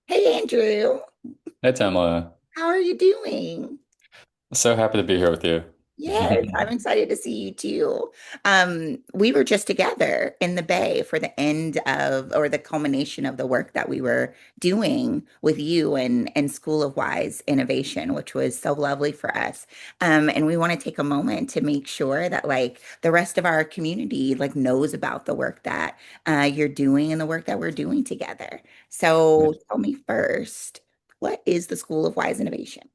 Hey Andrew, Hey, Tamila. how are you doing? So happy to be here with you. Yes, I'm excited to see you too. We were just together in the Bay for the end of, or the culmination of the work that we were doing with you and School of Wise Innovation, which was so lovely for us. And we want to take a moment to make sure that like the rest of our community like knows about the work that you're doing and the work that we're doing together. So tell me first, what is the School of Wise Innovation?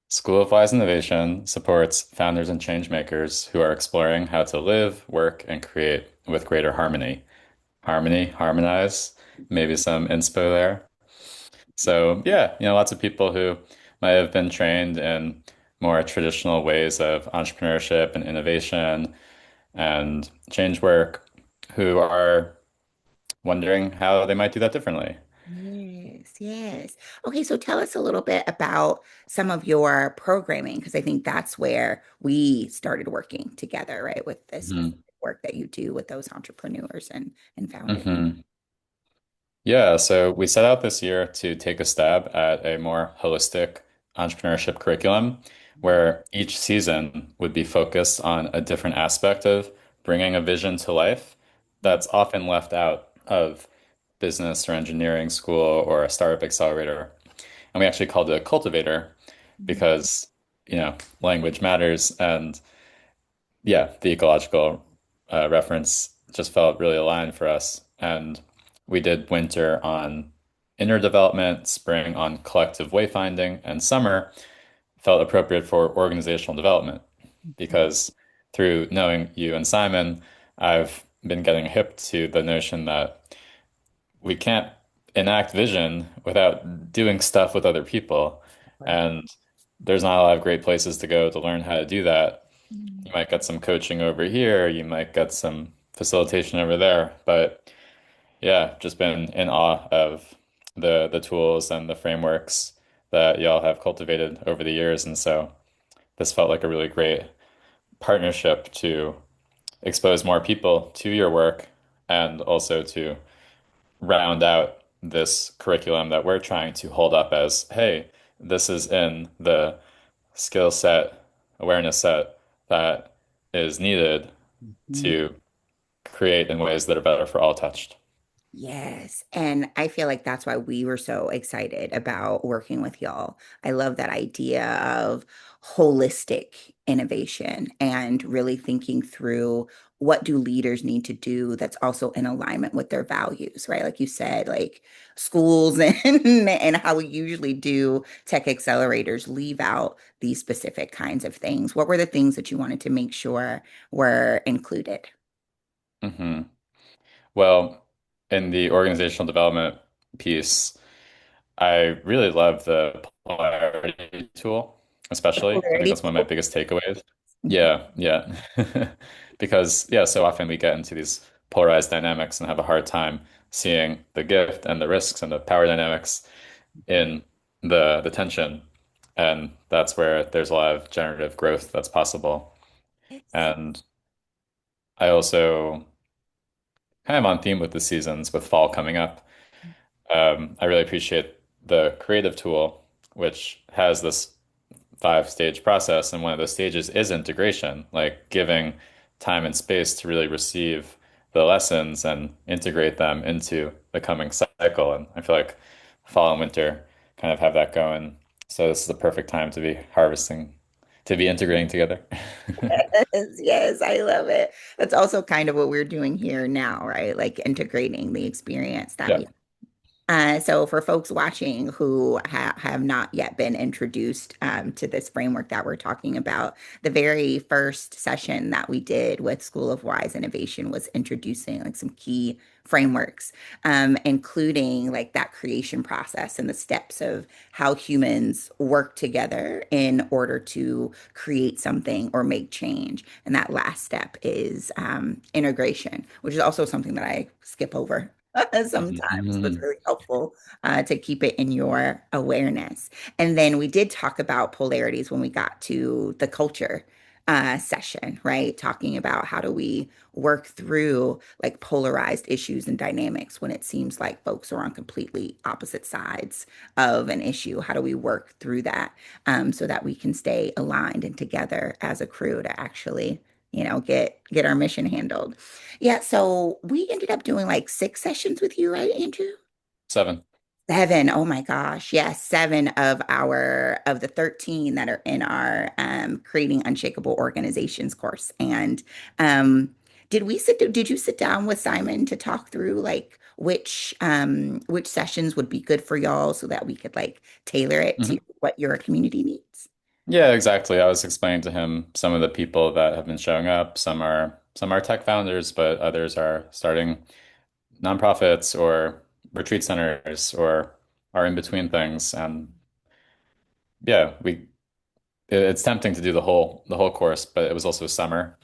School of Wise Innovation supports founders and change makers who are exploring how to live, work, and create with greater harmony. Harmony, harmonize, maybe some inspo there. So, yeah, lots of people who might have been trained in more traditional ways of entrepreneurship and innovation and change work who are wondering how they might do that differently. Yes, yes. Okay, so tell us a little bit about some of your programming, because I think that's where we started working together, right? With this specific hmm work that you do with those entrepreneurs and founders. hmm Yeah, so we set out this year to take a stab at a more holistic entrepreneurship curriculum where each season would be focused on a different aspect of bringing a vision to life that's often left out of business or engineering school or a startup accelerator. And we actually called it a cultivator because, language matters. And yeah, the ecological reference just felt really aligned for us. And we did winter on inner development, spring on collective wayfinding, and summer felt appropriate for organizational development because through knowing you and Simon, I've been getting hip to the notion that we can't enact vision without doing stuff with other people. Right. And there's not a lot of great places to go to learn how to do that. You Mm. might get some coaching over here, you might get some facilitation over there, but yeah, just been in awe of the tools and the frameworks that y'all have cultivated over the years, and so this felt like a really great partnership to expose more people to your work and also to round out this curriculum that we're trying to hold up as, hey, this is in the skill set, awareness set that is needed Mhm. to create in ways that are better for all touched. Yes. And I feel like that's why we were so excited about working with y'all. I love that idea of holistic innovation and really thinking through what do leaders need to do that's also in alignment with their values, right? Like you said, like schools and how we usually do tech accelerators leave out these specific kinds of things. What were the things that you wanted to make sure were included? hmm Well, in the organizational development piece, I really love the polarity tool, especially. I think Polarity. that's one of my biggest takeaways. Yeah, yeah. Because, yeah, so often we get into these polarized dynamics and have a hard time seeing the gift and the risks and the power dynamics in the tension. And that's where there's a lot of generative growth that's possible. Yes. And I also kind of on theme with the seasons with fall coming up. I really appreciate the creative tool, which has this five-stage process, and one of those stages is integration, like giving time and space to really receive the lessons and integrate them into the coming cycle. And I feel like fall and winter kind of have that going. So this is the perfect time to be harvesting, to be integrating together. Yes, yes, I love it. That's also kind of what we're doing here now, right? Like integrating the experience that Yeah. we so for folks watching who have not yet been introduced to this framework that we're talking about, the very first session that we did with School of Wise Innovation was introducing like some key frameworks, including like that creation process and the steps of how humans work together in order to create something or make change. And that last step is integration, which is also something that I skip over sometimes, but it's Mhm. really helpful to keep it in your awareness. And then we did talk about polarities when we got to the culture session, right? Talking about how do we work through like polarized issues and dynamics when it seems like folks are on completely opposite sides of an issue. How do we work through that so that we can stay aligned and together as a crew to actually, get our mission handled? Yeah, so we ended up doing like 6 sessions with you, right, Andrew? 7. Seven. Oh my gosh. Yes, seven of the 13 that are in our creating unshakable organizations course. And did you sit down with Simon to talk through like which sessions would be good for y'all so that we could like tailor it to Mhm. what your community needs? Yeah, exactly. I was explaining to him some of the people that have been showing up. Some are tech founders, but others are starting nonprofits or retreat centers or are in between things. And yeah, it's tempting to do the whole course, but it was also summer,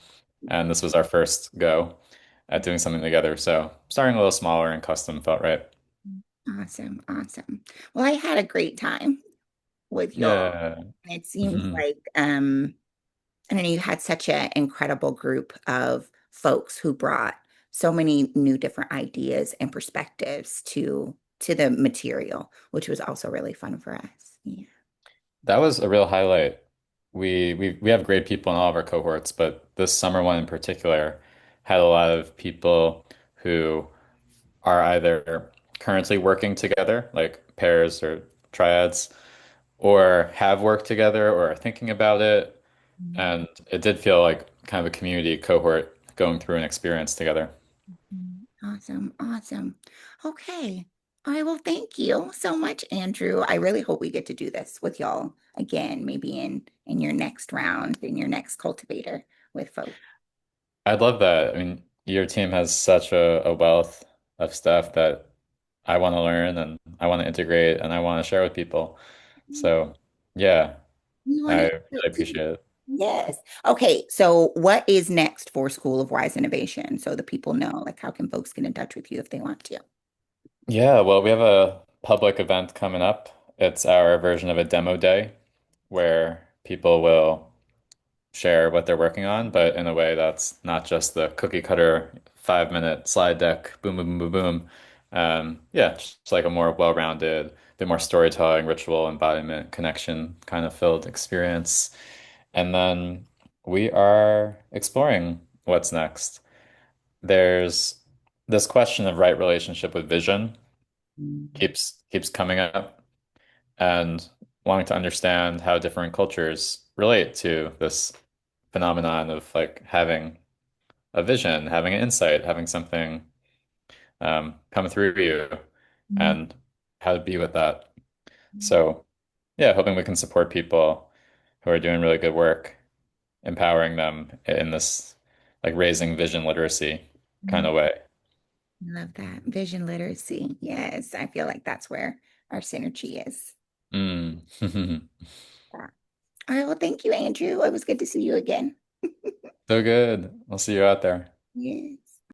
and this was our first go at doing something together. So starting a little smaller and custom felt right. Awesome, awesome. Well, I had a great time with y'all. Yeah. And it seems like and then you had such an incredible group of folks who brought so many new different ideas and perspectives to the material, which was also really fun for us. Yeah. That was a real highlight. We have great people in all of our cohorts, but this summer one in particular had a lot of people who are either currently working together, like pairs or triads, or have worked together or are thinking about it. And it did feel like kind of a community cohort going through an experience together. Awesome, awesome. Okay. All right, well, thank you so much, Andrew. I really hope we get to do this with y'all again, maybe in your next round, in your next cultivator with folks. I'd love that. I mean, your team has such a wealth of stuff that I want to learn and I want to integrate and I want to share with people. So, yeah, We want I to really hear it too. appreciate it. Yes. Okay. So, what is next for School of Wise Innovation? So the people know, like, how can folks get in touch with you if they want to? Yeah, well, we have a public event coming up. It's our version of a demo day where people will share what they're working on, but in a way that's not just the cookie cutter 5 minute slide deck, boom, boom, boom, boom, boom. Yeah, just like a more well-rounded, bit more storytelling, ritual, embodiment, connection kind of filled experience. And then we are exploring what's next. There's this question of right relationship with vision keeps coming up and wanting to understand how different cultures relate to this phenomenon of like having a vision, having an insight, having something come through you, and how to be with that. So, yeah, hoping we can support people who are doing really good work, empowering them in this like raising vision literacy kind of way. Love that. Vision literacy. Yes. I feel like that's where our synergy is. Mm. Yeah. All right. Well, thank you, Andrew. It was good to see you again. So good. I'll see you out there. Yeah.